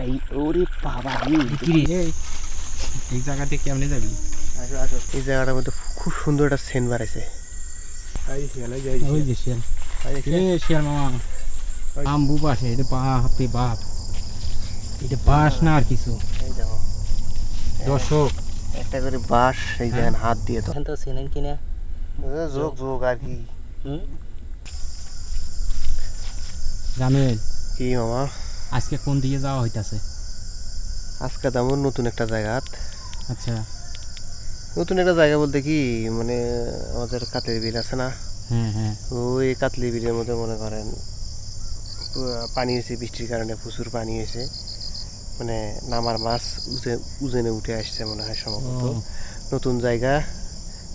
এই ওরে বাবা এই জায়গাতে কেমনে যাবি? এই জায়গাটার মধ্যে খুব সুন্দর একটা সেন্ট বাড়াইছে। ওই যে শিয়াল, শিয়াল মামা বাম্বু পাশে, এটা বাপরে বাপ, এটা বাঁশ না আর কিছু। এই দেখো দর্শক একটা করে বাঁশ এই দেখেন হাত দিয়ে তো তো চেনেন কিনা যোগ যোগ আর কি। জামেল, কি মামা আজকে কোন দিকে যাওয়া হইতাছে? আজকে তেমন নতুন একটা জায়গা। আচ্ছা, নতুন একটা জায়গা বলতে কি মানে আমাদের কাতলি বিল আছে না, হ্যাঁ হ্যাঁ, ওই কাতলি বিলের মধ্যে মনে করেন পানি হয়েছে, বৃষ্টির কারণে প্রচুর পানি হয়েছে, মানে নামার মাছ উজেনে উঠে আসছে মনে হয় সম্ভবত। নতুন জায়গা,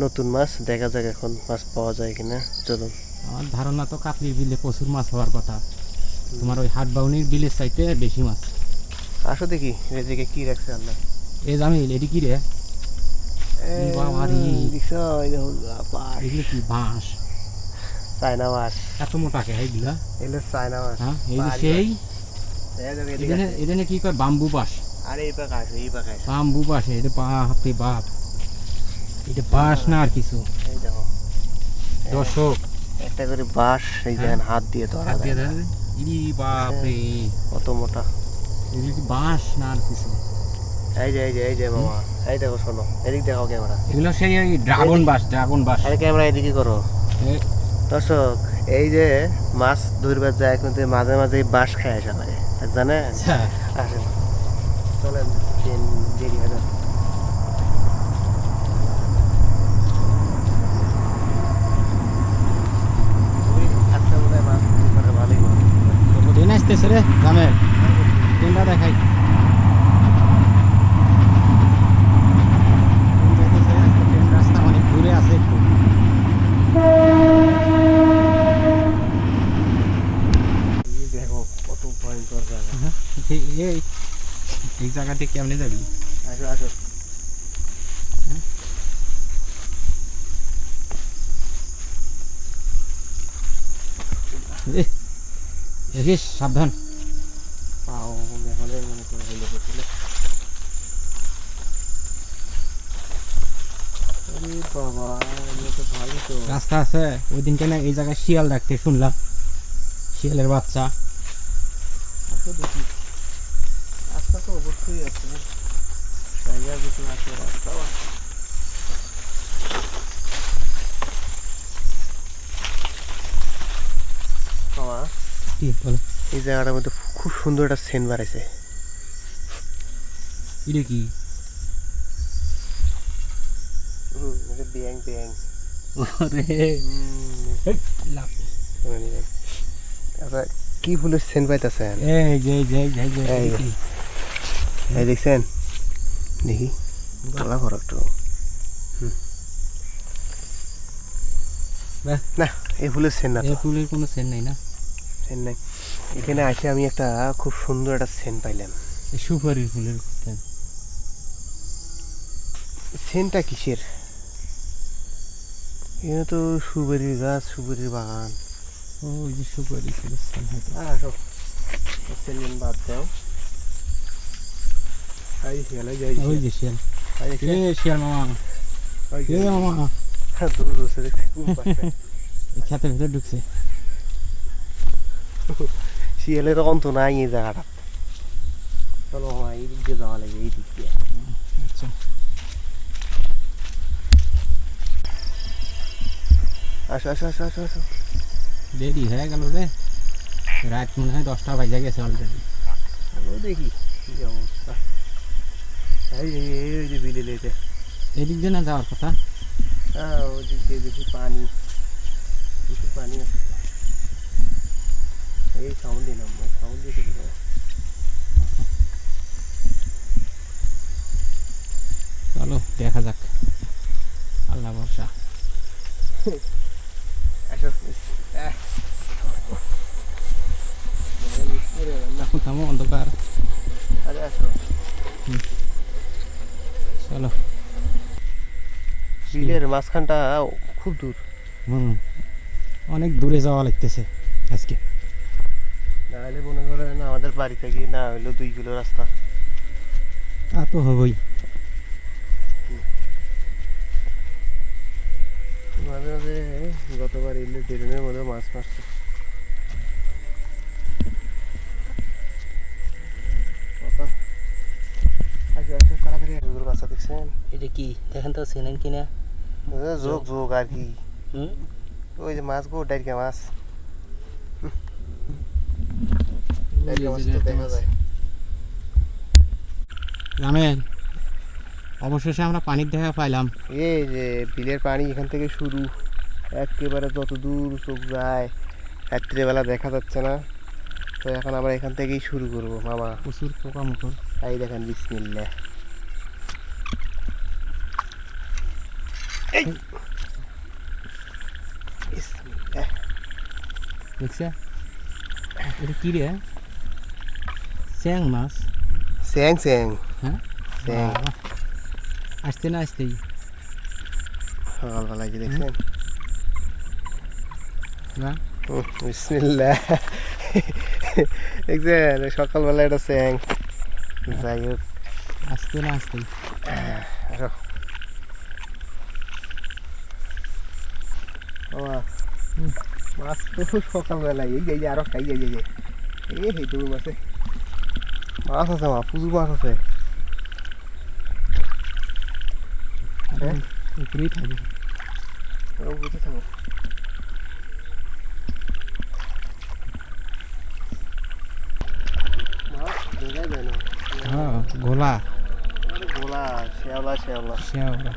নতুন মাছ, দেখা যাক এখন মাছ পাওয়া যায় কিনা। চলুন। আমার ধারণা তো কাতলির বিলে প্রচুর মাছ হওয়ার কথা, তোমার ওই হাটবাউনির বিলের চাইতে বেশি মাছ। আসো দেখি রেজেকে কি রাখছে আল্লাহ। এ জামিল, এটি কি রে? এগুলো কি বাঁশ? চায়না মাছ, এত মোটা কে এইগুলা? এগুলো চায়না মাছ। হ্যাঁ, এই যে সেই এখানে কি কয় বাম্বু বাঁশ। আরে এই পাকা আছে, এই পাকা আছে। বাম্বু বাঁশে, এটা বাপরে বাপ, এটা বাঁশ না আর কিছু। এই দেখো দর্শক একটা করে বাঁশ এই দেখেন হাত দিয়ে ধরা যায় না। ইরি বাপরে, কত মোটা। এগুলো কি বাঁশ না আর কিছু? এই যে এই যে এই যে মামা, এই দেখো শোনো, এদিক দেখাও ক্যামেরা। এগুলো সেই ড্রাগন বাঁশ, ড্রাগন বাঁশ। আরে ক্যামেরা এদিকে করো। দর্শক এই যে মাছ ধরবার যায় কিন্তু মাঝে মাঝে বাঁশ খায় আসা লাগে, জানেন? আসেন চলেন, দেরি হয়ে যাচ্ছে। ট্রেন আসতেছে রে জামেল, ট্রেনটা দেখাই। ট্রেন রাস্তা অনেক দূরে আছে একটু। দেখো কত ভয়ঙ্কর জায়গা। এই জায়গাতে কেমনে যাবি? আসো আসো। সাবধান। পাও এখন মনে করে হইলে গেছিল। আরে বাবা, এটা তো ভালোই তো রাস্তা আছে। ওই দিনকে না এই জায়গায় শিয়াল ডাকতে শুনলাম, শিয়ালের বাচ্চা। আসো দেখি, রাস্তা তো অবশ্যই আছে, জায়গা কিছু আছে, রাস্তাও আছে। মামা কি বলো? এই জায়গাটার মধ্যে খুব সুন্দর একটা সেন্ট বাড়াইছে। এটা কি? এটা ব্যাং ব্যাং। আচ্ছা কি ফুলের সেন্ট পাইতেছেন? এই দেখছেন, দেখি ভালো করো একটু। না এই ফুলের সেন্ট না, এই ফুলের কোনো সেন্ট নাই না। সেন্ট নাই। এখানে আসে আমি একটা খুব সুন্দর একটা সেন্ট পাইলাম। এই সুপারি ফুলের সেন্টটা কিসের? এখানে তো সুপারির গাছ, সুপারির বাগান। ওই যে সুপারি ফুলের সেন্ট হয়তো। আসো সেন্ট বাদ দাও। ওই যে শিয়াল, শিয়াল মামা, মামা এই খেতের ভিতরে ঢুকছে। শিয়ালের অন্ত নাই এই জায়গাটা। চলো মামা এই দিক দিয়ে যাওয়া লাগে, এই দিক দিয়ে। আচ্ছা আসো আসো আসো আসো আসো। দেরি হয়ে গেল রে, রাত মনে হয় 10টা বাজে গেছে অলরেডি। ও দেখি কি অবস্থা। এই যে বিলে লেটে, এদিক দিয়ে না যাওয়ার কথা। হ্যাঁ ওই দিক দিয়ে দেখি পানি, কিছু পানি আছে। এই সাউন্ড দিলাম, সাউন্ড দিয়ে চলে যাবো। চলো দেখা যাক, আল্লাহ ভরসা। থামো অন্ধকার। আরে আসো। চলো, বিলের মাঝখানটা খুব দূর। অনেক দূরে যাওয়া লাগতেছে আজকে। নাহলে মনে করেন আমাদের বাড়ি থেকে না হইলো 2 কিলো রাস্তা। তা তো হবেই। মাঝে মাঝে গতবার এলে ড্রেনের মধ্যে মাছ মারছে। কথা আচ্ছা আচ্ছা তাড়াতাড়ি হুজুর বাচ্চা দেখছেন? এটা কি দেখেন তো চেনেন কিনা? যোগ যোগ আর কি, ওই যে মাছ গো ডাইরকা মাছ। ডাইরকা মাছ তো দেখা যায়। জানেন অবশেষে আমরা পানির দেখা পাইলাম। এই যে বিলের পানি এখান থেকে শুরু, একেবারে যত দূর চোখ যায়, রাত্রিবেলা দেখা যাচ্ছে না। তো এখন আমরা এখান থেকেই শুরু করব মামা। প্রচুর পোকামাকড়। এই দেখেন বিসমিল্লাহ। এই বিসমিল্লাহ। দেখছে এটা কি রে? স্যাং মাছ। স্যাং স্যাং। হ্যাঁ স্যাং বাবা, আসতে না আসতেই সকালবেলায় কি দেখছেন? না বিসমিল্লাহ। দেখছেন সকালবেলা এটা স্যাং। যাই হোক আসতে না আসতেই আসো বাবা। মাছ তো সকালবেলায় এই যে আরো খাই এই যে এই তুমি মাছে মাছ আছে, মা প্রচুর মাছ আছে। হ্যাঁ উপরেই থাকবে। বুঝতে থাকো। মাছ দেখা যায় না। হ্যাঁ গোলা আরে গোলা শ্যাওলা শ্যাওলা। শ্যাওলা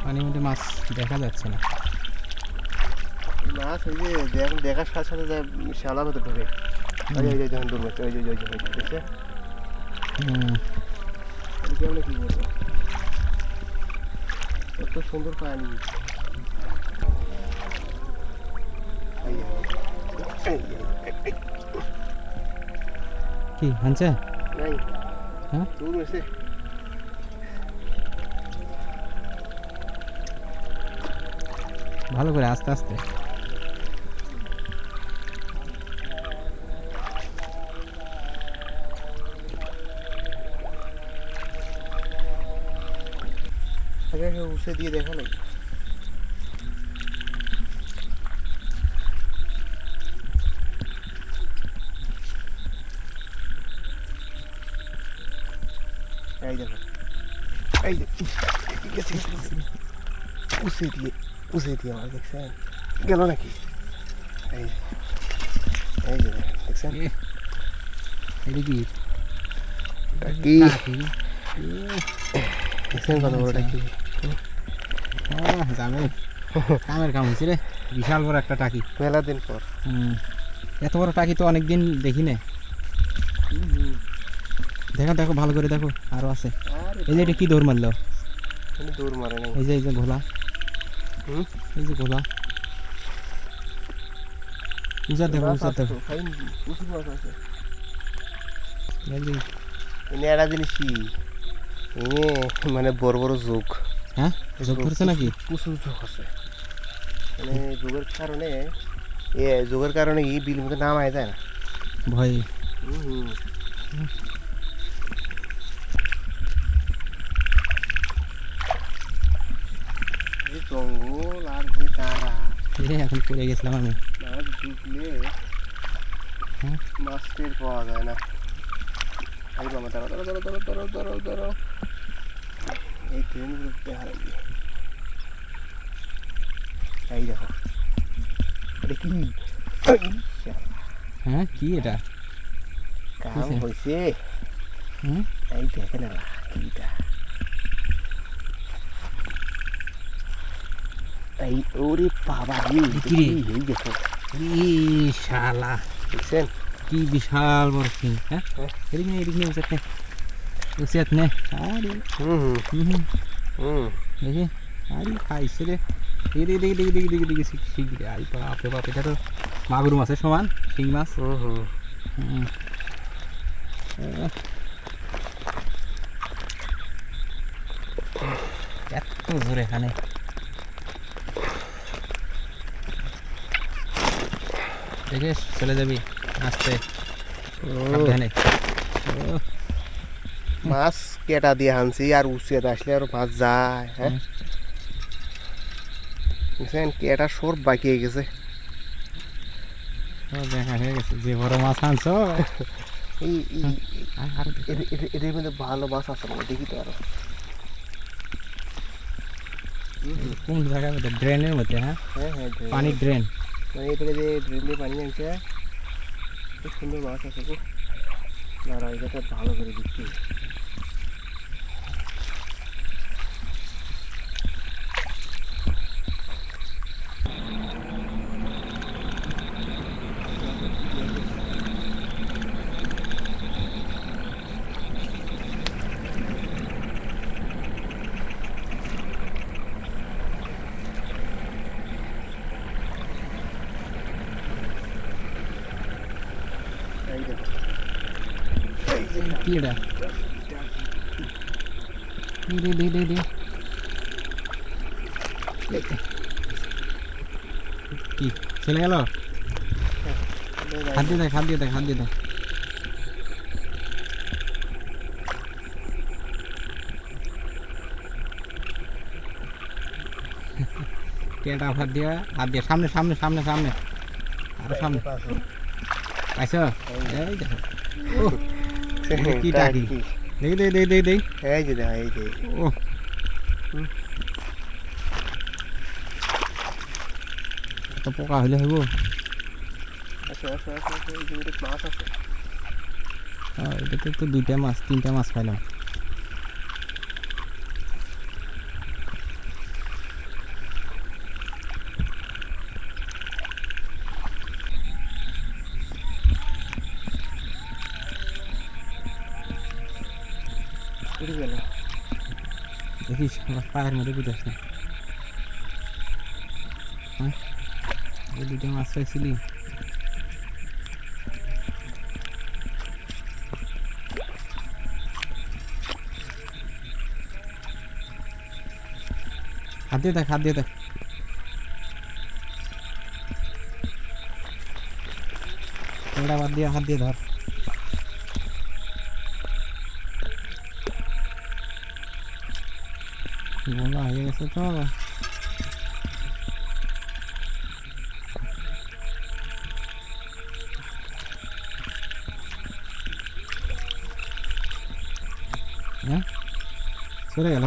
পানির মধ্যে মাছ দেখা যাচ্ছে না। মাছ ওই যে এখন দেখার সাথে সাথে যায় শ্যাওলার মতো ঢুকে। ওই যে যখন দূর মাছ ওই যে দেখছে কেমন কি বলবো, কত সুন্দর পানি। কি আনছে? নাই হ্যাঁ দূর হয়েছে। ভালো করে আস্তে আস্তে। আগে উঠে দিয়ে দেখা লাগবে। এই দেখো এই যে উসে দিয়ে আমার দেখছেন গেল নাকি? এই যে এই যে দেখছেন এটা কি? কি দেখছেন কত বড় টাকি? যাবে কামের কাম হয়েছে রে, বিশাল বড় একটা টাকি। মেলা দিন পর। এত বড় টাকি তো অনেকদিন দেখি না। দেখো দেখো ভালো করে দেখো, আরো আছে। এই যে এটা কি দৌড় মারলো? দৌড় মারে নাই। এই যে ঘোলা, এই যে ঘোলা উজার দেখো উজার দেখো। প্রচুর মাছ আছে। দেখবি? এনে একটা জিনিস কি এনে মানে বড় বড় যোগ। হ্যাঁ যোগ ধরছে নাকি? প্রচুর যোগ আছে, মানে যোগের কারণে যোগের কারণে এই বিল মধ্যে নামায় যায় না ভয়। যে জঙ্গল আর যে তারা এখন পড়ে গেছিলাম আমি। মাছ ঢুকলে মাছ টের পাওয়া যায় না। এই বাবা দাঁড়াও দাঁড়াও দাঁড়াও দাঁড়াও দাঁড়াও দাঁড়াও, এই ট্রেনগুলো দেখা লাগবে। এই দেখো এটা কি? হ্যাঁ কি এটা? কাম হয়েছে। হুম এই দেখে না কিটা এই ওরে বাবা রে এই দেখো শালা দেখছেন কি বিশাল বড় সিং। হ্যাঁ এদিক নিয়ে উচাত নে উচাত নে। আরে দেখি আরে খাইছে রে। দেখি শিং রে। আই বাপরে বাপ, এটা তো মাগুর মাছের সমান শিং মাছ। এত জোরে এখানে দেখে চলে যাবি আস্তে। সাবধানে মাছ কেটা দিয়ে আনছি আর উচিয়ে আসলে আর মাছ যায় হ্যাঁ বুঝছেন কেটা সর বাকি হয়ে গেছে দেখা হয়ে গেছে যে বড় মাছ আনছো এদের মধ্যে ভালো মাছ আছে না দেখি তো আরো কোন জায়গার মধ্যে ড্রেনের মধ্যে হ্যাঁ হ্যাঁ হ্যাঁ পানির ড্রেন মানে এদিকে যে ড্রেন দিয়ে পানি আনছে খুব সুন্দর মাছ আছে খুব দাঁড়া এটা ভালো করে দিচ্ছি এই দেখো কি এটা দে কি চলে গেল হাত দিয়ে দেখ হাত দিয়ে দেখ হাত দিয়ে দেখ কেটা হাত দিয়ে সামনে সামনে সামনে সামনে আরো সামনে পাইছো এই দেখো কি টাকি দেই এই যে দেখ এই যে ও তো পোকা হইলে হইব আচ্ছা এই যে মাছ আছে এটাতে তো দুইটা মাছ তিনটা মাছ পাইলাম উঠে গেল দেখিস আমার পায়ের মধ্যে বুঝাস না হ্যাঁ এই দুইটা মাছ পাইছিলি হাত দিয়ে দেখ এটা বাদ দিয়ে হাত দিয়ে ধর বলা হয়ে গেছে তো হ্যাঁ চলে গেল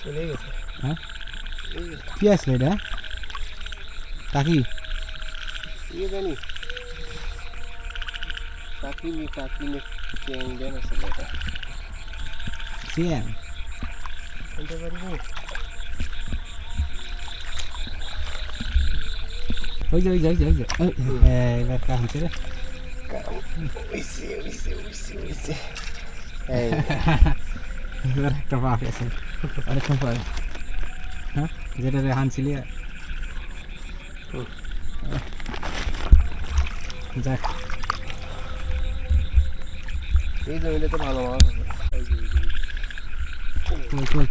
চলে গেছে হ্যাঁ কি আসলে এটা কাকি ইয়ে জানি কাকিনি চেন দেন আসলে এটা চেন বলতে পারি না ওই যে এবার কাহিছে রে উইসে এই এবার একটা পা গেছে অনেকক্ষণ পরে হ্যাঁ যেটা রে হানছিলি যাক এই জমিতে তো ভালো মাছ আছে এই যে কই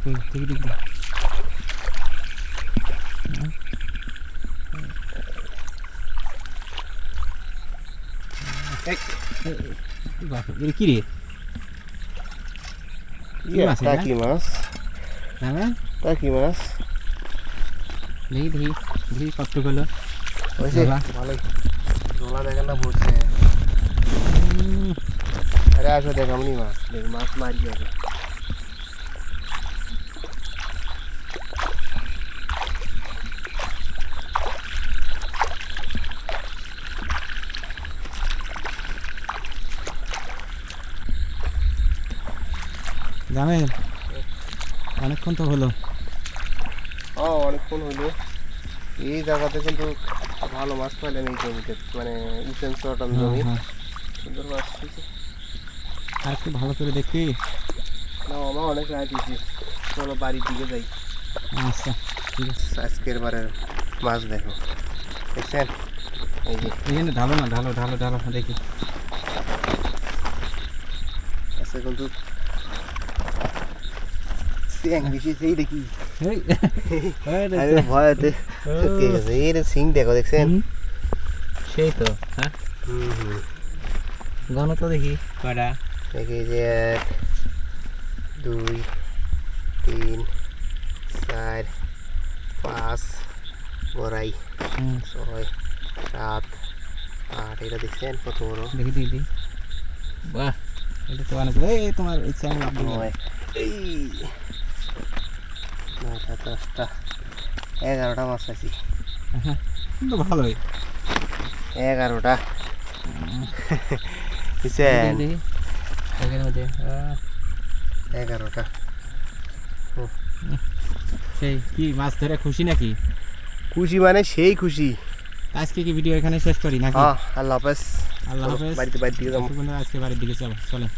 দেখি কি রে টাকি মাছ হ্যাঁ টাকি মাছ দেখি কত গেল ওইসে ভালোই ঝোলা দেখেন না পড়ছে আরে আসো দেখামনি মাছ দেখ মাছ মারি যাবে জানেন অনেকক্ষণ তো হলো অনেকক্ষণ হলো এই জায়গাতে কিন্তু ভালো মাছ পাইলেন এই জমিতে মানে উচেন চটান জমি সুন্দর মাছ পেয়েছে আর একটু ভালো করে দেখি না আমার অনেক রাত দিয়েছি চলো বাড়ির দিকে যাই আচ্ছা ঠিক আছে আজকের বারের মাছ দেখো দেখছেন এই যে এখানে ঢালো না ঢালো দেখি আজকে কিন্তু সিং বেশি সেই দেখি আরে ভয়তে কে গেছে এর সিং দেখো দেখছেন সেই তো হ্যাঁ গণ তো দেখি কয়টা দেখি যে 1 2 3 4 5 বড়াই 6 7 8 এটা দেখছেন কত বড় দেখি দেখি বাহ এটা তো অনেক এই তোমার ইচ্ছা লাভ দিবে 9 এই 9টা 10টা 11টা মাছ আছে হ্যাঁ তো ভালোই 11টা বুঝছেন দেখি এখানে মধ্যে 11টা সেই কি মাছ ধরে খুশি নাকি খুশি মানে সেই খুশি আজকে কি ভিডিও এখানে শেষ করি নাকি হ্যাঁ আল্লাহ হাফেজ আল্লাহ হাফেজ বাড়িতে যাবো আজকে বাড়ির দিকে চলো চলেন